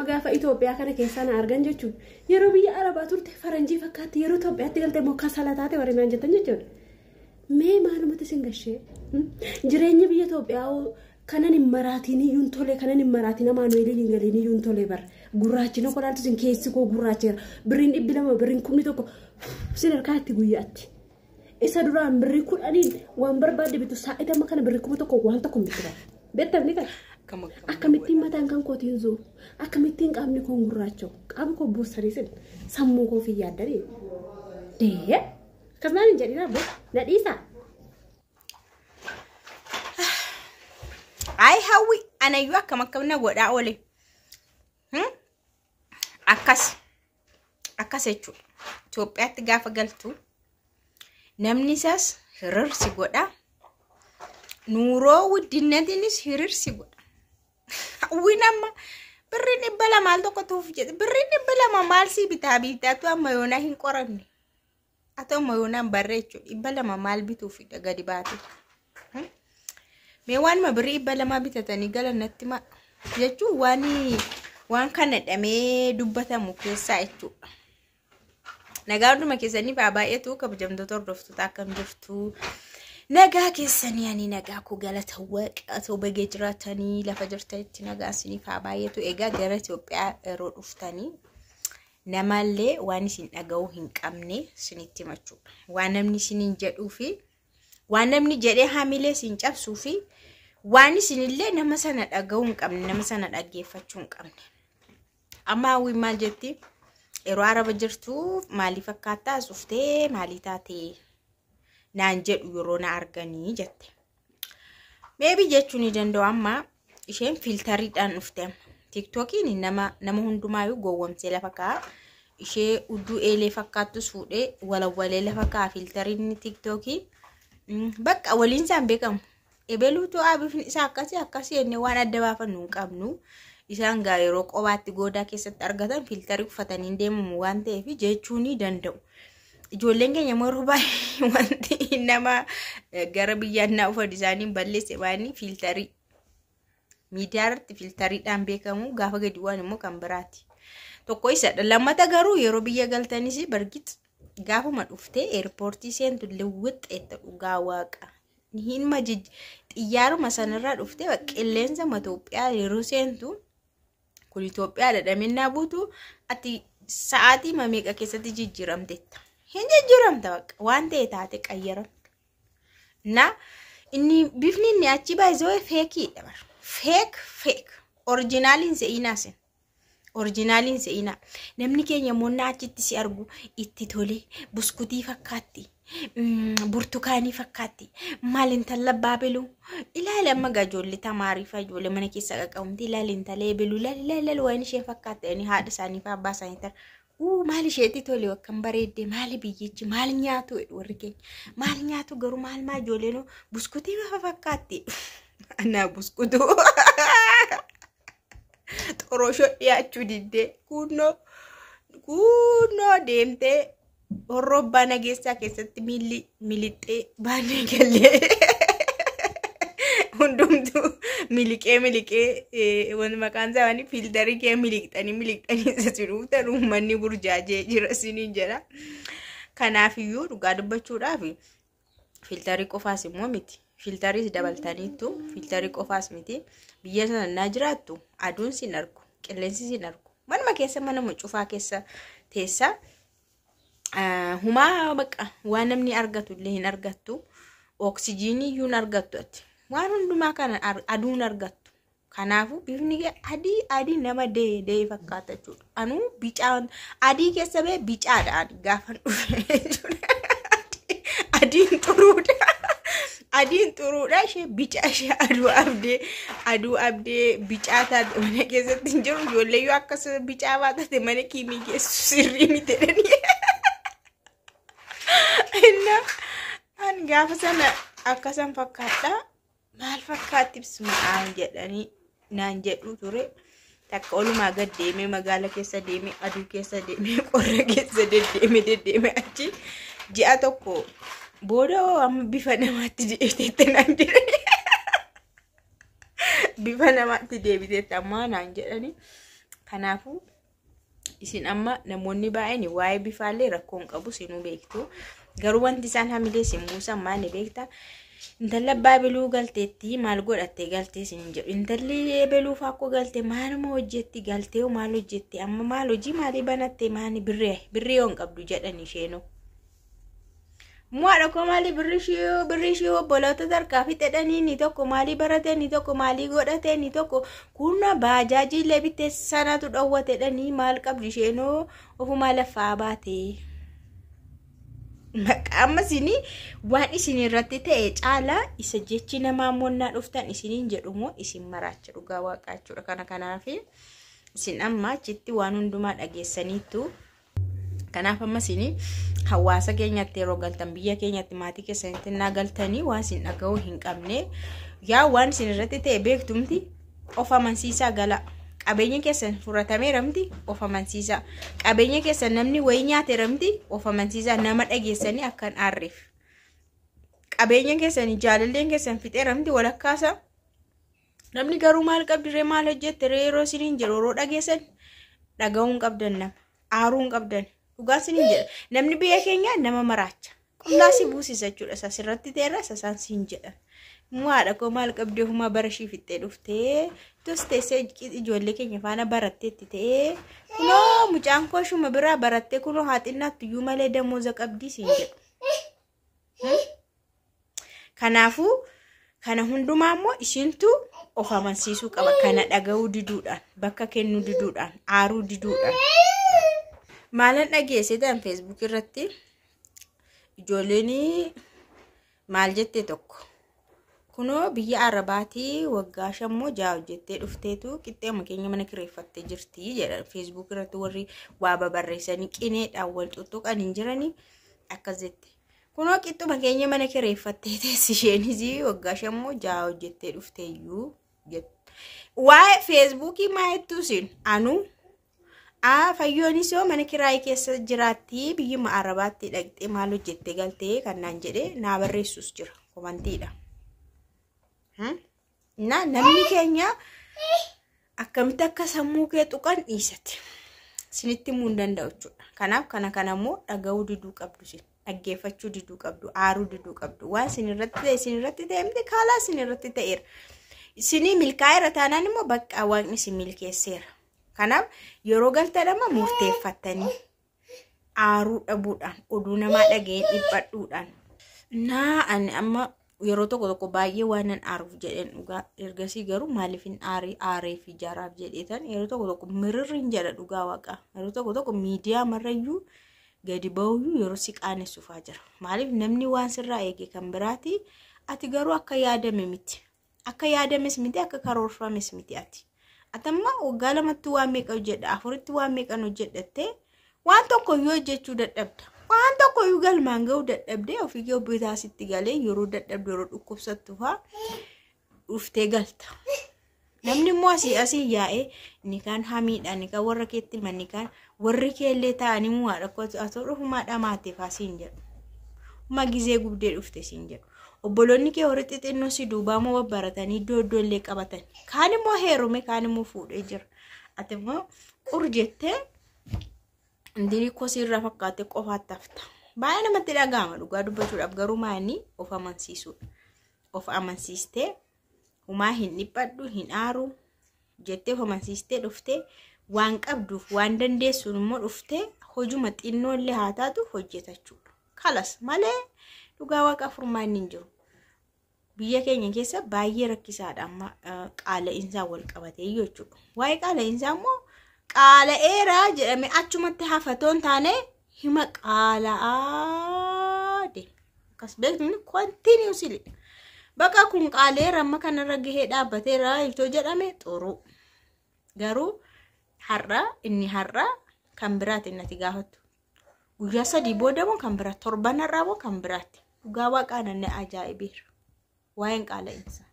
gaafa Itoophiyaa kana keessa na argan jechuun yeroo biyya Arabaa turte faranjii fakkaatti yeroo Itoophiyaatti galte mokka salataate warri naan jettan jechuudha. Mee maalumatti singashee jireenya biyya Itoophiyaa kanan hin maraatiin iyyuu tole kanan hin maraatiin Amaanu'eel hin galiin iyyuu tole bar gurraachina qolaaltu sin keessi koo gurraachera birriin 200 birriin 1,000 sin harkaatti guyyaatti. Isa duraan birrii 10 waan barbaade bitu sa'idama kana birrii 1,000 waan tokko bitira. Beektamni kana akkamittiin mataan kan kootiin zuu akkamittiin qaamni koo gurraacha'u qaama koo buusariisin sammuu koo fi yaaddanii dee akkasumaan hin jedhina boo na dhiisaa. Ay hawi anayyuu akkam na godhaa oole. Akkas jechuudha. Itoophiyaatti gaafa galtu namni isaas hirrirsi godhaa. Nuuroo wuddinatiinis hirrirsi godha. Winama birriin 200 maal tokko tuuf jedhe birriin 200 maal si bitaa bitaatu amma yoona hin qoranne. Atoo amma yoonaan barreechu 200 maal bituuf gadi baate. Mee waan ma birrii 200 bitatanii galanatti ma jechuun waan kana dhamee dubbatamu keessaa jechuudha. Nagaa hunduma keessanii baay'eetu kabajamtoota hordoftoota akkam jirtu. Nagaa keessanii ani nagaa ku galata waaqaa bagee jiraatanii lafa jirtanitti nagaa isiniif baay'eetu egaa gara Itoophiyaa yeroo dhuftanii namallee waan isin dhaga'uu hin qabne isinitti himachuudha. Waan namni isiniin jedhuu fi waan namni jedhee hamilee isin cabsuu fi waan isinillee nama sana dhaga'uu hin qabne nama sana dhaggeeffachuu hin qabne. Amma hawwi maal jetti yeroo Araba jirtu maalii fakkaattaa suftee maalii taatee naan jedhu yeroo na arganii jette. Maybe jechuun ni danda'u amma isheen filtariidhaan dhufte. TikTokiin nama hundumaayyuu gowwomsee lafa kaa'a. Ishee udduu eelee fakkaattus fuudhee walawwalee lafa kaa'a filtariin TikTokii. Bakka waliin isaan beekamu. Ebeluutu bifni isaa akkasii enne waan adda baafannu hin qabnu. Isaan gaa yeroo qobaatti goodaa keessatti argatan filtarii uffatanii deemamu waan ta'eef jechuu ni danda'u. Ijoolleen keenya moruu baay'ee wanti nama gara biyyaannaa uffata isaanii balleesse baanii filtarii miidiyaa irratti filtariidhaan beekamu gaafa gadi waan immoo kan biraati. Tokko isadha. Lammata garuu yeroo biyya galtanis bargit gaafuma dhuftee eerpoortii seentu lewwixxeetta dhugaa waaqa. Hin majij xiyyaaruma sanarraa dhuftee qilleensa Itoophiyaa yeroo seentu kun Itoophiyaa dhadhaminaa buutu ati sa'aatii meeqa keessatti jijjiiramtetta. Hin jijjiiramta baqa waan ta'e taate qayyaran. Na inni bifni inni achi baay'ee feekiidha bar. Fake originaliin se'inaasin. Originaliin se'ina. Namni keenya monna achitti si argu itti tole buskutii fakkaatti. Burtukaanii fakkaatti. Maalin talla baabelu. Ilaali amma gajoolli tamaarii fa ijoollee mana keessa qaqawumti ilaalin talee belu ilaali waan ishee fakkaatti ani haadha isaanii fa abbaa isaanii tar. Maal isheetti tole akkam bareedde maali biyyichi maal nyaatu warri keenya. Maal nyaatu garuu maal ijoolleen buskutii fakkaatti. Ana buskutu. Xoroshoo dhiyaachuu diddee kunoo deemtee horrobbaa nageessaa keessatti milixxee baanee gallee hundumtuu miliqee wanti maqaan isaanii filtarii kee miliqxanii sasiruutan uummanni burjaajee jira siniin jedha. Kanaafiyyuu dhugaa dubbachuudhaaf filtarii qofaas immoo miti. Filtarii dabaltaniitu filtarii qofaas miti. Biyya sana naa jiraattu aduun sin argu qilleensi sin argu manuma keessa mana mucufaa keessa teessa humaa baqa waan namni argatu illee hin argattu oksijiinii iyyuu hin argattu ati waan hundumaa kana aduun argattu. Kanaafu bifni adii nama dee fakkaata jechuudha. Anuu bicaa adii keessa bee bicaadha gaafan dhufe adiin xuruudha. Adiin xuruudha ishee bicaa ishee aduu abdee bicaa taate mana keessatti hin jiru ijoollee yoo akkas bicaa baatate mana kiimii geessu sirrii miti jedhanii. An gaafa sana akkasan fakkaadha maal fakkaatti bismillah jedhanii naan jedhu ture. Takka olumaa gad deemee magaala keessa deemee aduu keessa deemee qorra keessa deddeemee achi ji'a tokko booda amma bifa namaatti deebiteetti naan jedhani. Bifa namaatti deebiteetti ammaa naan jedhani. Kanaafuu isin amma namoonni baay'een waa'ee bifaallee rakkoon qabu sinuu beektu. Garuu wanti isaan hamilee sin buusan maali beekta? Intala baabeluu galteetti maal godhatte galtee sin jedhu. Intalli eebeluu fakkoo galte maaluma hojjetti galtee maal hojjetti amma maal hojii maalii banatte maani birree yoon qabdu jedhani isheenoo. Muadha ko maali birrishii obboloota tarkaa fixedhanii ni tokko maali barate ni tokko maali godhate ni tokko kunna baajaajii lebite sanatu dhawwatedhanii maal qabdi isheenoo ofuma lafaa baate. Amma sini waan isin irratti ta'e caalaa isa jechi namaa monnaa dhuftan isiniin jedhumoo isin maraacha dhugaa waaqaachuudha. Kanaaf isin amma achitti waan hundumaa dhageessaniitu. Kanaaf amma sini hawaasa keenyatti yeroo galtan biyya keenyatti maatii keessanitti naa galtanii waan isin dhaga'uu hin qabne yaa waan isin irratti ta'e beektumti of amansiisaa gala. Qabeenya keessan furatameeramti of amansiisaa. Qabeenya keessan namni wayii nyaateeramti of amansiisaa nama dhageessanii akkan aarreef. Qabeenya keessan jaalalleen keessan fixeeramti walakkaasa. Namni garuu maal qabdiree maal hojjette yeroo isiniin jedhu yeroo dhageessan dhaga'uun qabdan nama aaruun qabdan. Dhugaa isiniin jedha. Namni biyya keenya nama maraacha. Qullaa si buusisa jechuudha. Sasirratti ta'eera sasaan siin jedha. Muadha ko maal qabdee huma barashii fixee dhuftee tosteessee ijoollee keenya faana baratteetti ta'ee kunoo mucaan koo shuma biraa barattee kunoo haaxinnaatti iyyuu malee damooza qabdii siin jedhu. Kanaafuu kana hundumaa immoo ishintu of amansiisuu qaba. Kana dhaga'uu diduudhaan bakka kennuu diduudhaan aaruu diduudhaan. Maalan dhageessitan Facebook irratti ijoolleen maal jettee tokko kunoo biyya Arabaatii waggaa 5 hojjettee dhufteetu qixxeema keenya mana kireeffattee jirti jedha Facebook irratti warri waa babarreessanii qineedhaan wal tuttuqan hin jiranii akkas jette. Kunoo qixxuma keenya mana kireeffattee teessi isheenis waggaa 5 hojjettee dhufteeyyuu jette. Waa'ee Facebookii maayettuu sin anu fayyoonis yoo mana kiraayii keessa jiraatti biyyuma Arabaatti dhaqxee maal hojjettee galtee kannaan jedhee naa barreessus jira komantiidha. Namni keenya akkamitti akka sammuu kee tuqan dhiisate sinitti himuu hin danda'u jechuudha. Kanaaf kana immoo dhaga'uu diduu qabdu sin dhaggeeffachuu diduu qabdu aaruu diduu qabdu waan sinirratti ta'e miti kaalaa sinirratti ta'eera. Isinii milkaa'eera taanaan immoo bakka waaqni isin milkeesseera. Kanaaf yeroo galtan amma murteeffattanii aaruu dhabuudhaan oduu namaa dhaga'een dhiphadhuudhaan ani amma yeroo tokko baay'ee waan nan aaruuf jedheen dhugaa ergasii garuu maaliif hin aaree fi jaaraaf jedheetan yeroo tokko mirriin jedha dhugaa waaqa yeroo tokko miidiyaa marrayyuu gadi ba'uyyuu yeroo si qaanessuufaa jira. Maaliif namni waan sirraa eege kan biraati ati garuu akka yaadame miti akka yaadames miti akka karoorfames miti ati. Atamma waggaa 2tti waan meeqa hojjedha 4tti waan meeqan hojjedhatte waan tokko yoo hojjechuu dadhabda. Waan tokko yoo galmaan ga'uu dadhabdee ofii kee bitaa sitti galee yeroo dadhabde yeroo dhukkubsattu fa'aa dhuftee galta. Namni immoo asii yaa'ee ni kan hamiidhaan ni kan warra keetti manni kan warri keellee ta'anii mu'aadha kootu asoo dhufumaa dhamaatee faasiin jedhu. Uma gizee gubdee dhufte siin jedhu. Obboloonni kee warri xixinnoo si duubaa moo babbaratanii iddoo illee qabatan. Kaan immoo heerume kaan immoo fuudhee jira. Ati immoo urjettee indirii kosiirra fakkaate qofaatti hafta. Baay'ee namatti dhaga'ama dhugaa dubbachuudhaaf garuu maanii of amansiisuudha. Of amansiistee humaa hin dhiphadhu hin aaru jettee of amansiistee dhuftee waan qabduuf waan dandeessuun immoo dhuftee hojuma xinnoo illee haa taatu hojjetachuudha. Kalas malee dhugaa waaqa furmaanni hin jiru. Biyya keenya keessa baay'ee rakkisaadha amma qaala'insaa wal qabatee jechuudha. Waa'ee qaala'insaa immoo qaala'eera jedhame achumatti hafatoon taane hima qaala'aa deema. Akkas beekni kontiiniusili. Bakka kun qaaleera amma kanarra gahee dhaabbateera iltoo jedhame xuruu. Garuu inni har'a kan biraati innati gaafattu. Guyyaa 3 booda moo kan biraa torban irraa moo kan biraati. Dhugaa waaqaan anne ajaa'ibeera. Waa'een qaala'insa.